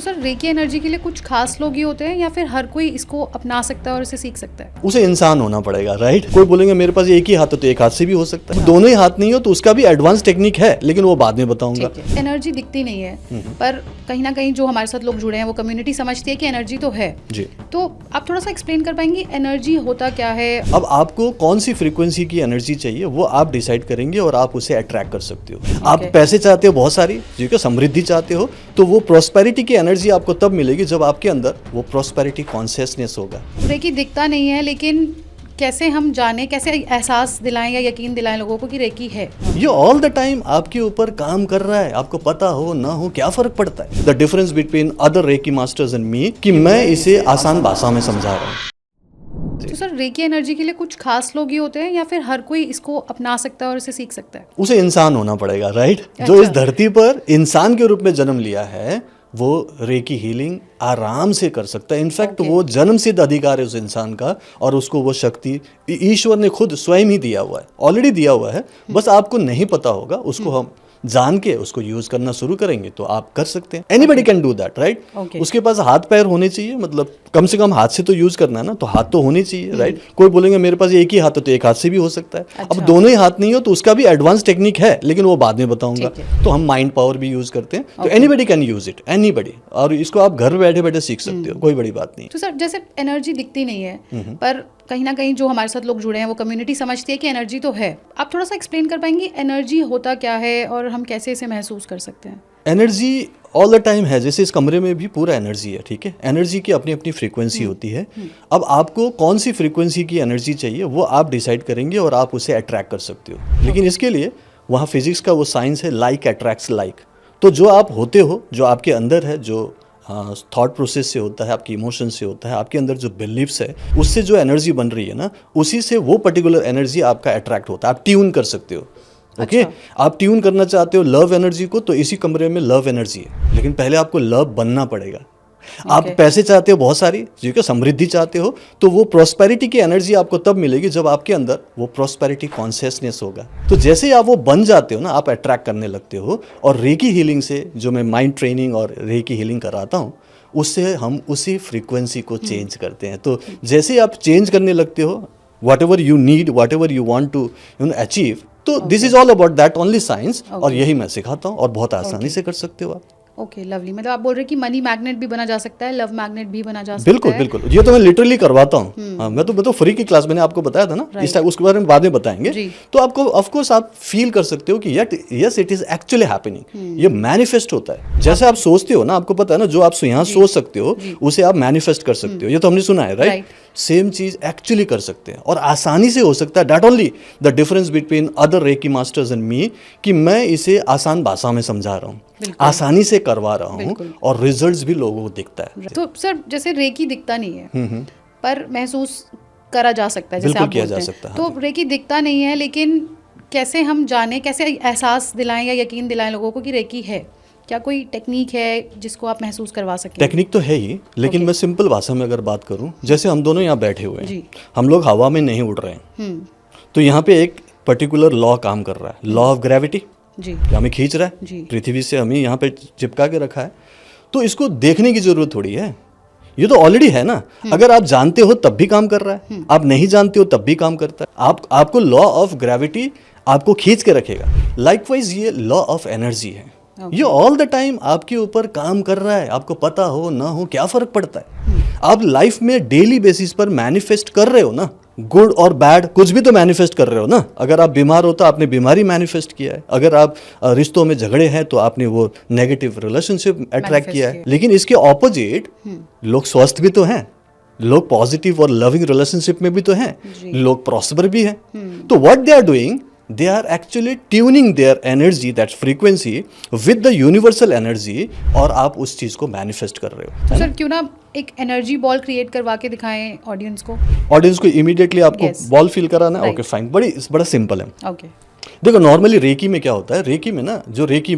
Sir recce energy के लिए कुछ खास लोग ही होते हैं या फिर हर कोई इसको अपना सकता है और इसे सीख सकता है? उसे इंसान होना पड़ेगा, राइट। कोई बोलेंगे मेरे पास एक ही हाथ है तो एक हाथ से भी हो सकता है। दोनों ही हाथ नहीं हो तो उसका भी एडवांस टेक्निक है, लेकिन वो बाद में बताऊंगा। एनर्जी दिखती नहीं है, पर कहीं ना कहीं जो हमारे साथ लोग जुड़े हैं वो कम्युनिटी समझती है कि एनर्जी तो है जी। तो आप थोड़ा सा एक्सप्लेन कर पाएंगे एनर्जी होता क्या है? अब आपको कौन सी फ्रीक्वेंसी की एनर्जी चाहिए वो आप डिसाइड करेंगे और आप उसे अट्रैक्ट कर सकते हो। आप पैसे चाहते हो बहुत सारी, ठीक है, समृद्धि चाहते हो, तो वो प्रोस्पेरिटी की एनर्जी आपको तब मिलेगी जब आपके अंदर वो प्रोस्पेरिटी कॉन्शियसनेस होगा। रेकी दिखता नहीं है, लेकिन कैसे हम जाने, कैसे एहसास दिलाएं या यकीन दिलाएं लोगों को कि रेकी है? ये ऑल द टाइम आपके ऊपर काम कर रहा है, आपको पता हो ना हो क्या फर्क पड़ता है। The difference between other reiki masters and me कि मैं इसे आसान भाषा में समझा रहा हूँ। तो सर रेकी एनर्जी के लिए कुछ खास लोग ही होते हैं या फिर हर कोई इसको अपना सकता है और इसे सीख सकता है? उसे इंसान होना पड़ेगा, राइट। जो इस धरती पर इंसान के रूप में जन्म लिया है वो रेकी हीलिंग आराम से कर सकता है। इनफैक्ट वो जन्म सिद्ध अधिकार है उस इंसान का, और उसको वो शक्ति ईश्वर ने खुद स्वयं ही दिया हुआ है, ऑलरेडी दिया हुआ है। बस आपको नहीं पता होगा, उसको हम जान के उसको यूज करना शुरू करेंगे तो आप कर सकते हैं। Anybody can do that, right. उसके पास हाथ पैर होने चाहिए, मतलब कम से कम हाथ से तो यूज करना है ना, तो हाथ तो होने चाहिए, राइट। कोई बोलेंगे मेरे पास एक ही हाथ है तो एक हाथ से भी हो सकता है। अब दोनों ही हाथ नहीं हो तो उसका भी एडवांस टेक्निक है, लेकिन वो बाद में बताऊंगा। तो हम माइंड पावर भी यूज करते हैं, तो anybody can use it, anybody. और इसको आप घर बैठे बैठे सीख सकते हो, कोई बड़ी बात नहीं। तो सर जैसे एनर्जी दिखती नहीं है, पर कहीं ना कहीं जो हमारे साथ लोग जुड़े हैं वो कम्युनिटी समझती है कि एनर्जी तो है। आप थोड़ा सा एक्सप्लेन कर पाएंगे एनर्जी होता क्या है और हम कैसे इसे महसूस कर सकते हैं? एनर्जी ऑल द टाइम है, जैसे इस कमरे में भी पूरा एनर्जी है, ठीक है। एनर्जी की अपनी अपनी फ्रीक्वेंसी होती है। अब आपको कौन सी फ्रीक्वेंसी की एनर्जी चाहिए वो आप डिसाइड करेंगे और आप उसे अट्रैक्ट कर सकते हो। लेकिन इसके लिए वहाँ फिजिक्स का वो साइंस है, लाइक अट्रैक्ट्स लाइक। तो जो आप होते हो, जो आपके अंदर है, जो थॉट प्रोसेस से होता है, आपकी इमोशन से होता है, आपके अंदर जो बिलीव्स है, उससे जो एनर्जी बन रही है ना, उसी से वो पर्टिकुलर एनर्जी आपका अट्रैक्ट होता है। आप ट्यून कर सकते हो, ओके। आप ट्यून करना चाहते हो लव एनर्जी को, तो इसी कमरे में लव एनर्जी है, लेकिन पहले आपको लव बनना पड़ेगा। आप पैसे चाहते हो बहुत सारी, ठीक है, समृद्धि चाहते हो, तो वो प्रोस्पेरिटी की एनर्जी आपको तब मिलेगी जब आपके अंदर वो प्रोस्पेरिटी कॉन्शियसनेस होगा। तो जैसे ही आप वो बन जाते हो ना, आप अट्रैक्ट करने लगते हो। और रेकी हीलिंग से, जो मैं माइंड ट्रेनिंग और रेकी हीलिंग कराता हूँ, उससे हम उसी फ्रीक्वेंसी को चेंज करते हैं। तो जैसे ही आप चेंज करने लगते हो, whatever you need, whatever you want to achieve, तो this is all about that only science. और यही मैं सिखाता हूँ और बहुत आसानी से कर सकते हो आप। Okay, lovely. मतलब आप बोल रहे हैं कि मनी मैग्नेट भी बना जा सकता है, लव मैग्नेट भी बना जा सकता बिल्कुल है। बिल्कुल, ये तो मैं लिटरली करवाता हूँ। हाँ, मैं तो फ्री की क्लास मैंने आपको बताया था ना, इस टाइप, उसके बारे में बाद में बताएंगे। तो आपको ऑफ कोर्स आप फील कर सकते हो कि yes it is actually happening. ये मैनिफेस्ट होता है। जैसे आप सोचते हो ना, आपको पता है ना, जो आप यहाँ सोच सकते हो उसे आप मैनिफेस्ट कर सकते हो। ये तो हमने सुना है, राइट। सेम चीज एक्चुअली कर सकते हैं और आसानी से हो सकता है। That only the difference between other reiki masters and me कि मैं इसे आसान भाषा में समझा रहा हूँ, आसानी से करवा रहा हूँ, और रिजल्ट्स भी लोगों को दिखता है। तो सर जैसे रेकी दिखता नहीं है पर महसूस करा जा सकता है, जैसे आप किया जा बोलते सकता हैं। है। तो रेकी दिखता नहीं है, लेकिन कैसे हम जाने, कैसे एहसास दिलाएं या यकीन दिलाएं लोगों को कि रेकी है? क्या कोई टेक्निक है जिसको आप महसूस करवा सकें? टेक्निक तो है ही, लेकिन मैं सिंपल भाषा में अगर बात करूं, जैसे हम दोनों यहाँ बैठे हुए हैं, हम लोग हवा में नहीं उड़ रहे हैं, तो यहाँ पे एक पर्टिकुलर लॉ काम कर रहा है, लॉ ऑफ ग्रेविटी, जो हमें खींच रहा है पृथ्वी से, हमें यहाँ पे चिपका के रखा है। तो इसको देखने की जरूरत थोड़ी है, ये तो ऑलरेडी है ना। अगर आप जानते हो तब भी काम कर रहा है, आप नहीं जानते हो तब भी काम करता है। आपको लॉ ऑफ ग्रेविटी आपको खींच के रखेगा। लाइकवाइज ये लॉ ऑफ एनर्जी है, ये ऑल द टाइम आपके ऊपर काम कर रहा है, आपको पता हो ना हो क्या फर्क पड़ता है। आप लाइफ में डेली बेसिस पर मैनिफेस्ट कर रहे हो ना, गुड और बैड कुछ भी तो मैनिफेस्ट कर रहे हो ना। अगर आप बीमार हो तो आपने बीमारी मैनिफेस्ट किया है, अगर आप रिश्तों में झगड़े हैं तो आपने वो नेगेटिव रिलेशनशिप अट्रैक्ट किया है। लेकिन इसके ऑपोजिट लोग स्वस्थ भी तो हैं, लोग पॉजिटिव और लविंग रिलेशनशिप में भी तो हैं, लोग प्रॉस्पर भी हैं। तो what they are doing, they are actually tuning their energy, that frequency with the universal energy, और आप उस चीज को मैनिफेस्ट कर रहे हो। तो सर क्यों ना एक एनर्जी बॉल क्रिएट करवा के दिखाएं ऑडियंस को? ऑडियंस को इमीडिएटली आपको बॉल फील कराना है? ओके फाइन, बड़ा सिंपल है। ओके, देखो नॉर्मली रेकी में क्या होता है, रेकी में ना, जो रेकी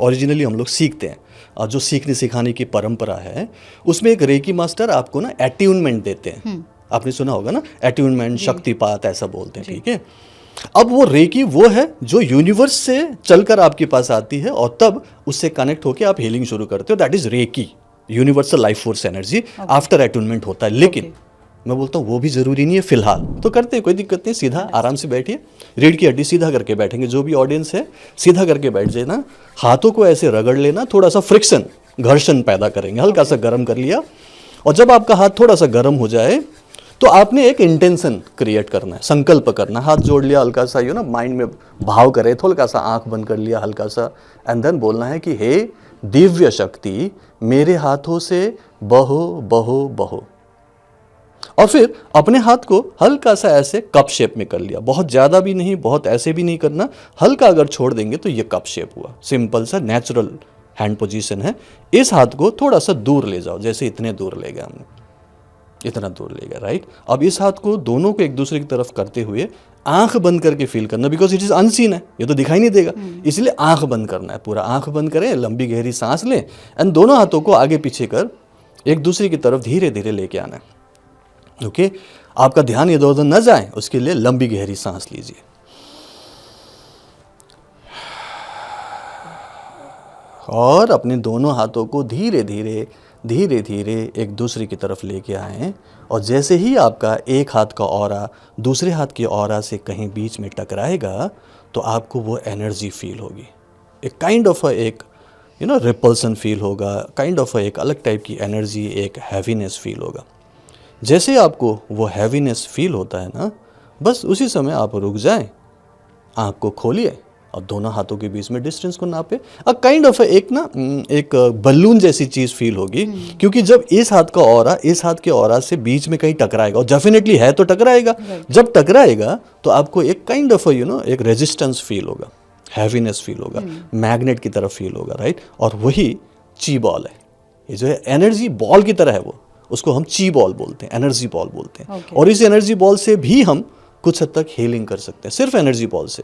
ओरिजिनली हम लोग सीखते हैं और जो सीखने सिखाने की परंपरा है, उसमें एक रेकी मास्टर आपको ना अट्यूनमेंट देते हैं। आपने सुना होगा ना, अट्यूनमेंट, शक्तिपात ऐसा बोलते हैं, ठीक है। अब वो रेकी वो है जो यूनिवर्स से चलकर आपके पास आती है और तब उससे कनेक्ट होकर आप हीलिंग शुरू करते हो, that is reiki. Universal life force energy after attunement होता है। लेकिन मैं बोलता हूँ वो भी ज़रूरी नहीं है फिलहाल, तो करते हैं, कोई दिक्कत नहीं, सीधा आराम से बैठिए, रीढ़ की हड्डी सीधा करके बैठेंगे, जो भी ऑडियंस है सीधा करके बैठ जाना, हाथों को ऐसे रगड़ लेना, थोड़ा सा फ्रिक्शन, घर्षण पैदा करेंगे, हल्का सा गर्म कर लिया। और जब आपका हाथ थोड़ा सा गर्म हो जाए तो आपने एक इंटेंशन क्रिएट करना है, संकल्प करना, हाथ जोड़ लिया, हल्का सा माइंड में भाव करे, थोड़ा सा आंख बंद कर लिया हल्का सा, एंड देन बोलना है कि हे दिव्य शक्ति मेरे हाथों से बहो बहो बहो। और फिर अपने हाथ को हल्का सा ऐसे कप शेप में कर लिया, बहुत ज़्यादा भी नहीं, बहुत ऐसे भी नहीं करना, हल्का अगर छोड़ देंगे तो ये कप शेप हुआ, सिंपल सा नेचुरल हैंड पोजीशन है। इस हाथ को थोड़ा सा दूर ले जाओ, जैसे इतने दूर ले गए हमने, इतना दूर ले गए, राइट। अब इस हाथ को दोनों को एक दूसरे की तरफ करते हुए आंख बंद करके फील करना, बिकॉज इट इज अनसीन है, ये तो दिखाई नहीं देगा, इसलिए आंख बंद करना है, पूरा आंख बंद करें, लंबी गहरी सांस लें, एंड दोनों हाथों को आगे पीछे कर एक दूसरे की तरफ धीरे धीरे लेके आना है। ओके, आपका ध्यान इधर उधर न जाए, उसके लिए लंबी गहरी सांस लीजिए। और अपने दोनों हाथों को धीरे धीरे धीरे धीरे एक दूसरे की तरफ लेके आएं, और जैसे ही आपका एक हाथ का ऑरा दूसरे हाथ के ऑरा से कहीं बीच में टकराएगा तो आपको वो एनर्जी फील होगी, एक काइंड ऑफ एक रिपल्सन फील होगा, काइंड ऑफ एक अलग टाइप की एनर्जी, एक हैवीनेस फील होगा। जैसे आपको वो हैवीनेस फील होता है ना, बस उसी समय आप रुक जाएं, आँख को खोलिए और दोनों हाथों के बीच में डिस्टेंस को नापे। काइंड ऑफ एक बलून जैसी चीज़ फील होगी, क्योंकि जब इस हाथ का ऑरा इस हाथ के ऑरा से बीच में कहीं टकराएगा, और डेफिनेटली है तो टकराएगा, जब टकराएगा तो आपको एक काइंड ऑफ एक रेजिस्टेंस फील होगा, हैवीनेस फील होगा, मैग्नेट की तरफ फील होगा, राइट। और वही ची बॉल है, ये जो है एनर्जी बॉल की तरह है, वो उसको हम ची बॉल बोलते हैं, एनर्जी बॉल बोलते हैं। और इस एनर्जी बॉल से भी हम कुछ हद तक हीलिंग कर सकते हैं, सिर्फ एनर्जी बॉल से।